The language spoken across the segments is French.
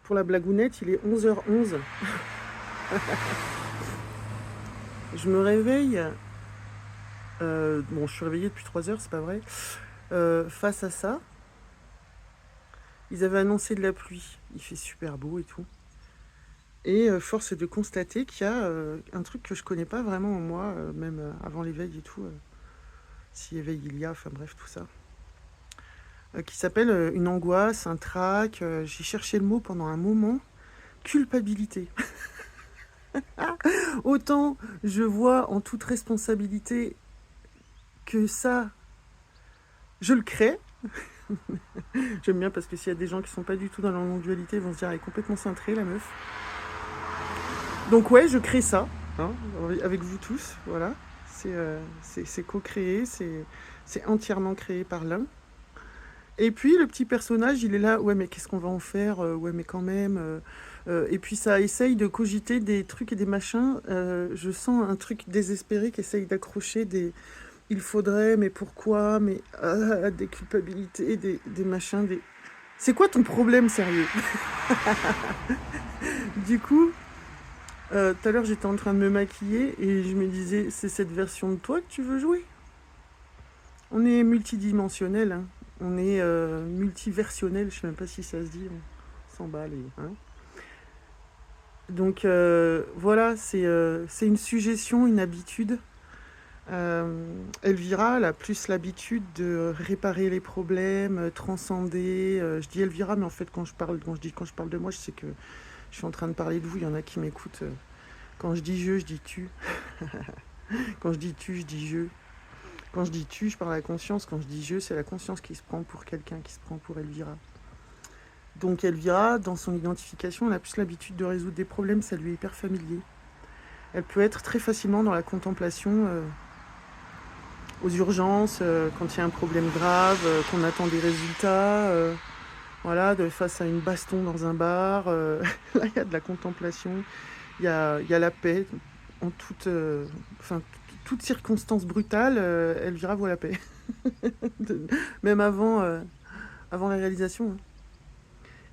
Pour la blagounette, il est 11h11. Je me réveille. Bon, je suis réveillée depuis 3 heures, c'est pas vrai. Face à ça, ils avaient annoncé de la pluie. Il fait super beau et tout. Et force est de constater qu'il y a un truc que je connais pas vraiment en moi, même avant l'éveil et tout. Si éveil il y a, enfin bref, tout ça. Qui s'appelle une angoisse, un trac. J'ai cherché le mot pendant un moment. Culpabilité. Autant je vois en toute responsabilité que ça, je le crée. J'aime bien parce que s'il y a des gens qui sont pas du tout dans la non-dualité, ils vont se dire elle est complètement cintrée la meuf. Donc ouais, je crée ça, hein, avec vous tous, voilà. C'est co-créé, c'est entièrement créé par l'un. Et puis le petit personnage, il est là, ouais mais qu'est-ce qu'on va en faire, ouais mais quand même. Et puis ça essaye de cogiter des trucs et des machins. Je sens un truc désespéré qui essaye d'accrocher des, il faudrait, mais pourquoi, mais des culpabilités, des machins, des... C'est quoi ton problème, sérieux? Du coup, tout à l'heure, j'étais en train de me maquiller et je me disais, c'est cette version de toi que tu veux jouer? On est multidimensionnel, hein. On est multiversionnel, je sais même pas si ça se dit, on s'emballe. Hein. Donc voilà, c'est une suggestion, une habitude. Elvira, elle a plus l'habitude de réparer les problèmes, transcender. Je dis Elvira, mais en fait, quand je parle de moi, je sais que je suis en train de parler de vous. Il y en a qui m'écoutent. Quand je dis je dis tu. Quand je dis tu, je dis je. Quand je dis tu, je parle à la conscience. Quand je dis je, c'est la conscience qui se prend pour quelqu'un, qui se prend pour Elvira. Donc Elvira, dans son identification, elle a plus l'habitude de résoudre des problèmes, ça lui est hyper familier. Elle peut être très facilement dans la contemplation. Aux urgences, quand il y a un problème grave, qu'on attend des résultats, voilà, face à une baston dans un bar, là il y a de la contemplation, il y a la paix, en toute, enfin, toute circonstance brutale, Elvira voit la paix, même avant la réalisation. Hein.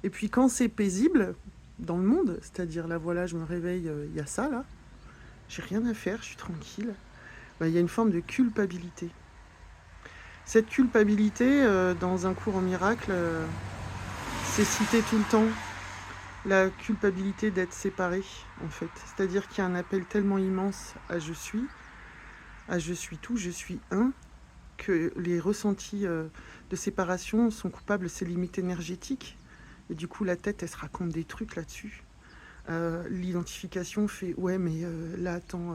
Et puis quand c'est paisible dans le monde, c'est-à-dire là voilà, je me réveille, il y a ça là, j'ai rien à faire, je suis tranquille, bah, il y a une forme de culpabilité. Cette culpabilité, dans un cours en miracle, c'est cité tout le temps. La culpabilité d'être séparé, en fait. C'est-à-dire qu'il y a un appel tellement immense à je suis tout, je suis un, que les ressentis de séparation sont coupables de ces limites énergétiques. Et du coup, la tête, elle se raconte des trucs là-dessus. L'identification fait ouais, mais là, attends,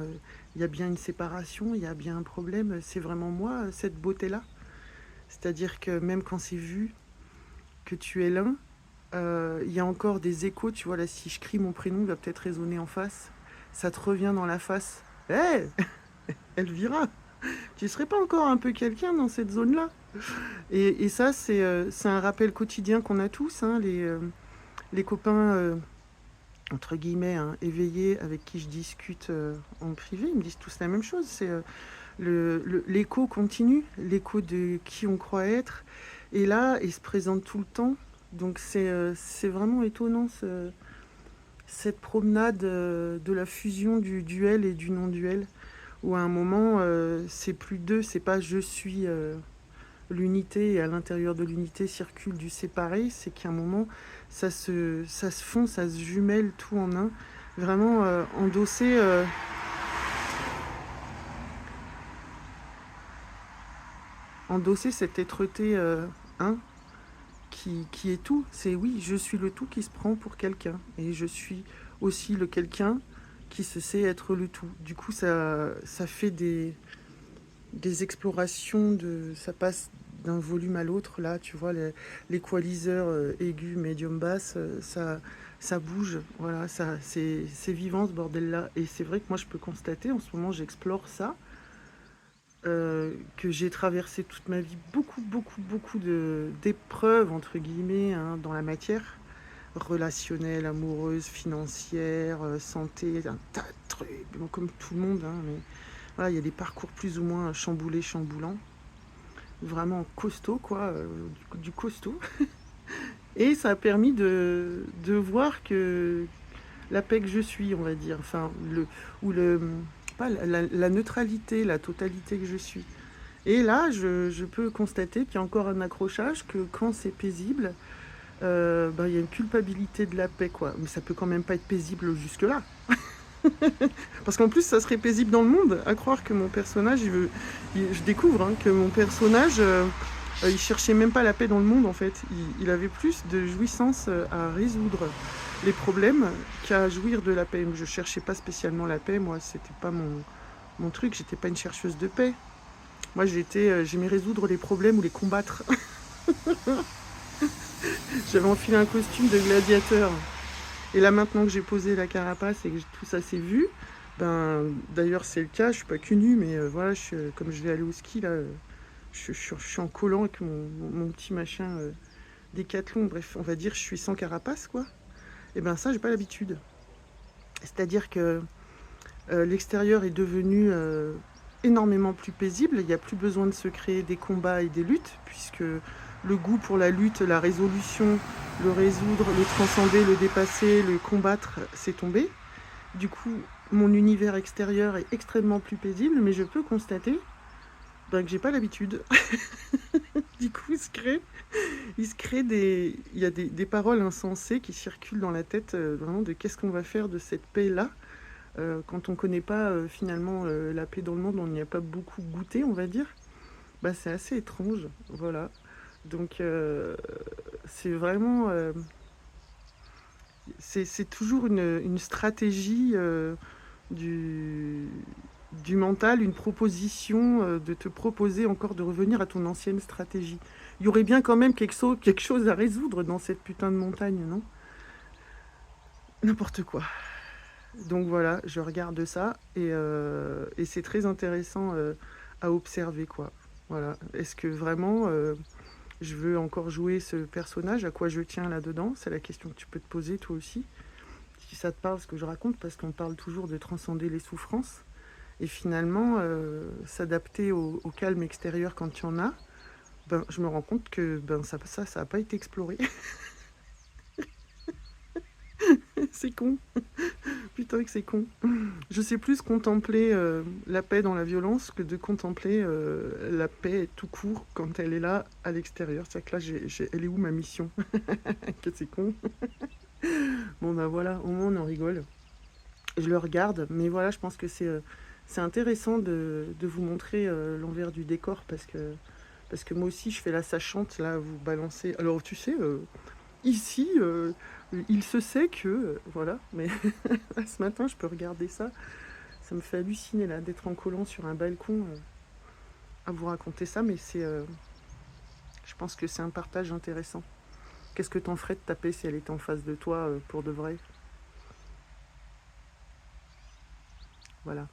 il y a bien une séparation, il y a bien un problème, c'est vraiment moi, cette beauté-là. C'est-à-dire que même quand c'est vu que tu es l'un, il y a encore des échos, tu vois, là, si je crie mon prénom, il va peut-être résonner en face. Ça te revient dans la face. Hé hey, Elvira, tu serais pas encore un peu quelqu'un dans cette zone-là? Et ça, c'est un rappel quotidien qu'on a tous, hein, les copains, entre guillemets, hein, éveillés avec qui je discute en privé, ils me disent tous la même chose. C'est l'écho continue, l'écho de qui on croit être. Et là, il se présente tout le temps. Donc c'est vraiment étonnant cette promenade de la fusion du duel et du non-duel, où à un moment, c'est plus deux, c'est pas je suis l'unité et à l'intérieur de l'unité circule du séparé, c'est qu'à un moment, ça se fond, ça se jumelle tout en un. Vraiment endosser cette êtreté un qui est tout. C'est oui, je suis le tout qui se prend pour quelqu'un. Et je suis aussi le quelqu'un qui se sait être le tout. Du coup, ça fait des explorations, ça passe d'un volume à l'autre. Là, tu vois, l'équaliseur aigu, médium, basse, ça bouge. Voilà, c'est vivant ce bordel-là. Et c'est vrai que moi, je peux constater, en ce moment, j'explore ça. Que j'ai traversé toute ma vie beaucoup d'épreuves, entre guillemets, hein, dans la matière, relationnelle, amoureuse, financière, santé, un tas de trucs, bon, comme tout le monde, hein, mais voilà, il y a des parcours plus ou moins chamboulés, chamboulants, vraiment costaud, quoi, du costaud. Et ça a permis de voir que la paix que je suis, on va dire, enfin, ou le, pas la neutralité, la totalité que je suis. Et là, je peux constater qu'il y a encore un accrochage, que quand c'est paisible, ben, il y a une culpabilité de la paix, quoi. Mais ça peut quand même pas être paisible jusque-là. Parce qu'en plus, ça serait paisible dans le monde, à croire que mon personnage, je découvre hein, que mon personnage, il cherchait même pas la paix dans le monde, en fait. Il avait plus de jouissance à résoudre les problèmes qu'à jouir de la paix. Je cherchais pas spécialement la paix, moi, c'était pas mon truc, j'étais pas une chercheuse de paix. Moi, j'aimais résoudre les problèmes ou les combattre. J'avais enfilé un costume de gladiateur. Et là, maintenant que j'ai posé la carapace et que tout ça s'est vu, ben, d'ailleurs, c'est le cas, je suis pas cul nu, mais voilà, comme je vais aller au ski, là, je suis en collant avec mon petit machin Décathlon. Bref, on va dire, je suis sans carapace, quoi. Et ben, ça, j'ai pas l'habitude. C'est-à-dire que l'extérieur est devenu énormément plus paisible. Il n'y a plus besoin de se créer des combats et des luttes, puisque le goût pour la lutte, la résolution, le résoudre, le transcender, le dépasser, le combattre, c'est tombé. Du coup, mon univers extérieur est extrêmement plus paisible, mais je peux constater ben, que j'ai pas l'habitude. Du coup, il y a des paroles insensées qui circulent dans la tête, vraiment de qu'est-ce qu'on va faire de cette paix-là. Quand on ne connaît pas finalement la paix dans le monde, on n'y a pas beaucoup goûté, on va dire. Bah, c'est assez étrange, voilà. Donc c'est vraiment, c'est toujours une stratégie du, du mental, une proposition de te proposer encore de revenir à ton ancienne stratégie. Il y aurait bien quand même quelque chose à résoudre dans cette putain de montagne, non? N'importe quoi. Donc voilà, je regarde ça et c'est très intéressant à observer, quoi. Voilà. Est-ce que vraiment je veux encore jouer ce personnage? À quoi je tiens là-dedans? C'est la question que tu peux te poser toi aussi. Si ça te parle ce que je raconte, parce qu'on parle toujours de transcender les souffrances. Et finalement, s'adapter au calme extérieur quand il y en a, ben, je me rends compte que ben, ça a pas été exploré. C'est con. Putain que c'est con. Je sais plus contempler la paix dans la violence que de contempler la paix tout court quand elle est là à l'extérieur. C'est-à-dire que là, elle est où ma mission? Que c'est con. Bon ben voilà, au moins on en rigole. Je le regarde, mais voilà, je pense que c'est intéressant de vous montrer l'envers du décor parce que moi aussi je fais la sachante là, vous balancez. Alors tu sais, ici, il se sait que, voilà, mais ce matin je peux regarder ça. Ça me fait halluciner là d'être en collant sur un balcon à vous raconter ça, mais je pense que c'est un partage intéressant. Qu'est-ce que t'en ferais de taper si elle était en face de toi pour de vrai? Voilà.